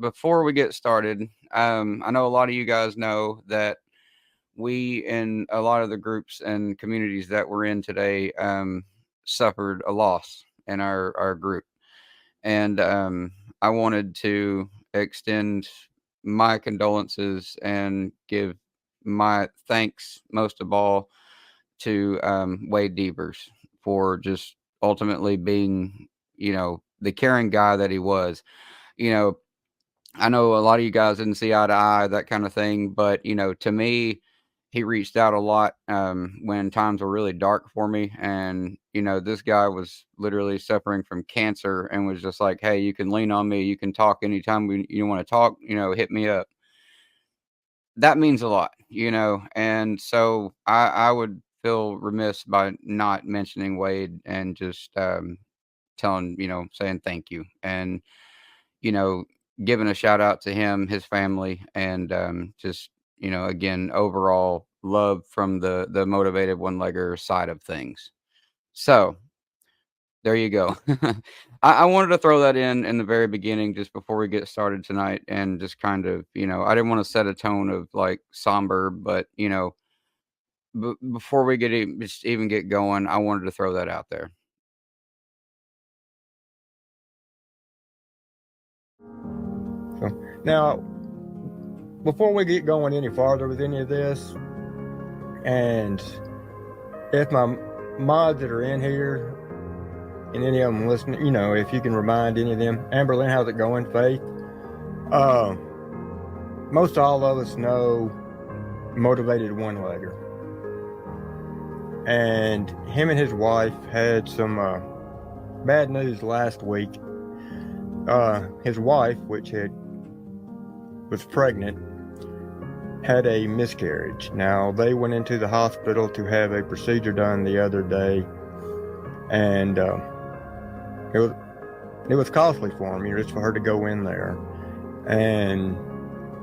before we get started, I know a lot of you guys know that we in a lot of the groups and communities that we're in today suffered a loss in our group, and I wanted to extend my condolences and give my thanks most of all to Wade Devers for just ultimately being, the caring guy that he was. You know, I know a lot of you guys didn't see eye to eye, that kind of thing, but to me, he reached out a lot when times were really dark for me, and this guy was literally suffering from cancer, and was just like, "Hey, you can lean on me. You can talk anytime you want to talk. Hit me up." That means a lot, and so I would feel remiss by not mentioning Wade and just saying thank you, and you know, giving a shout out to him, his family, and just again, overall love from the motivated one legger side of things. So there you go. I wanted to throw that in the very beginning, just before we get started tonight, and just kind of, I didn't want to set a tone of like somber, but before we just even get going, I wanted to throw that out there. So now, before we get going any farther with any of this, and if my mods that are in here and any of them listening, if you can remind any of them, Amberlyn, how's it going? Faith, most all of us know Motivated One Legger, and him and his wife had some bad news last week. His wife, which was pregnant, had a miscarriage. Now, they went into the hospital to have a procedure done the other day, and it was costly for him, just for her to go in there. And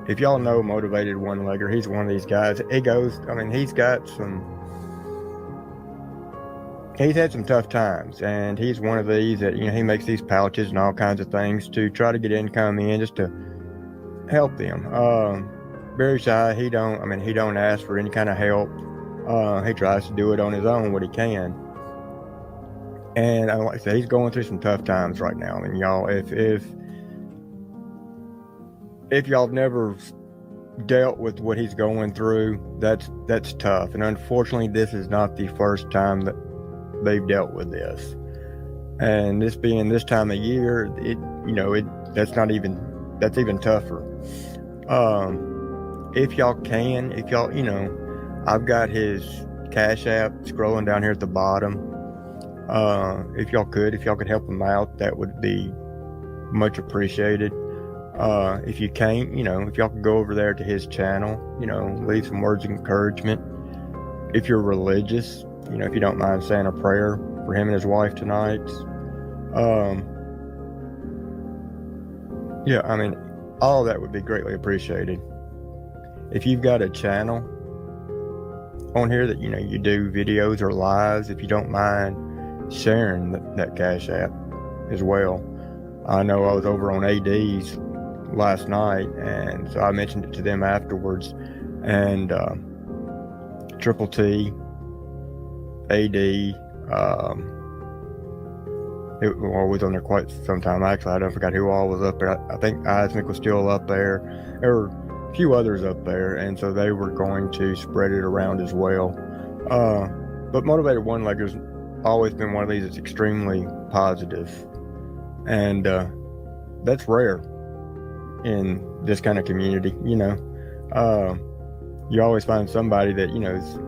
if y'all know Motivated One Legger, he's one of these guys. He's had some tough times, and he's one of these that, he makes these pouches and all kinds of things to try to get income in, just to help them. Very shy. He don't ask for any kind of help. He tries to do it on his own, what he can. And like I said, he's going through some tough times right now. Y'all, if y'all have never dealt with what he's going through, that's tough. And unfortunately, this is not the first time that they've dealt with this. And this being this time of year, that's even tougher. If y'all, I've got his Cash App scrolling down here at the bottom. If y'all could help him out, that would be much appreciated. If you can't, if y'all could go over there to his channel, leave some words of encouragement. If you're religious, if you don't mind saying a prayer for him and his wife tonight. All of that would be greatly appreciated. If you've got a channel on here that, you do videos or lives, if you don't mind sharing that Cash App as well. I know I was over on AD's last night, and so I mentioned it to them afterwards, and Triple T, AD, it was on there quite some time. Actually, I don't forgot who all was up there. I think Isaac was still up there. There were a few others up there, and so they were going to spread it around as well. But Motivated One Legger's always been one of these that's extremely positive, and that's rare in this kind of community. You always find somebody that is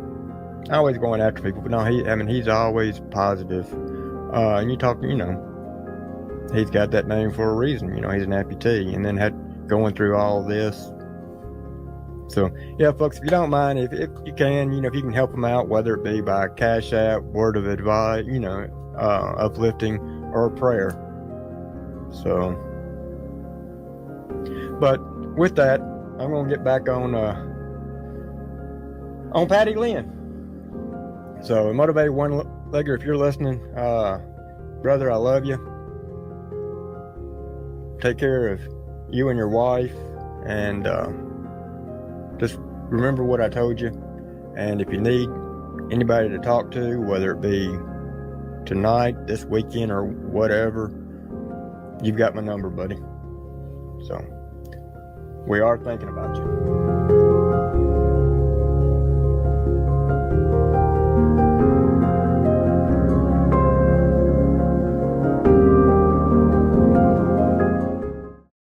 always going after people, but no, he's always positive. And you talk, he's got that name for a reason. He's an amputee, and then had going through all this. So yeah, folks, if you don't mind, if you can, if you can help him out, whether it be by Cash App, word of advice, uplifting, or a prayer. So, but with that, I'm gonna get back on Patty Lynn. So, Motivated One Legger, if you're listening, brother, I love you. Take care of you and your wife, and just remember what I told you. And if you need anybody to talk to, whether it be tonight, this weekend, or whatever, you've got my number, buddy. So we are thinking about you.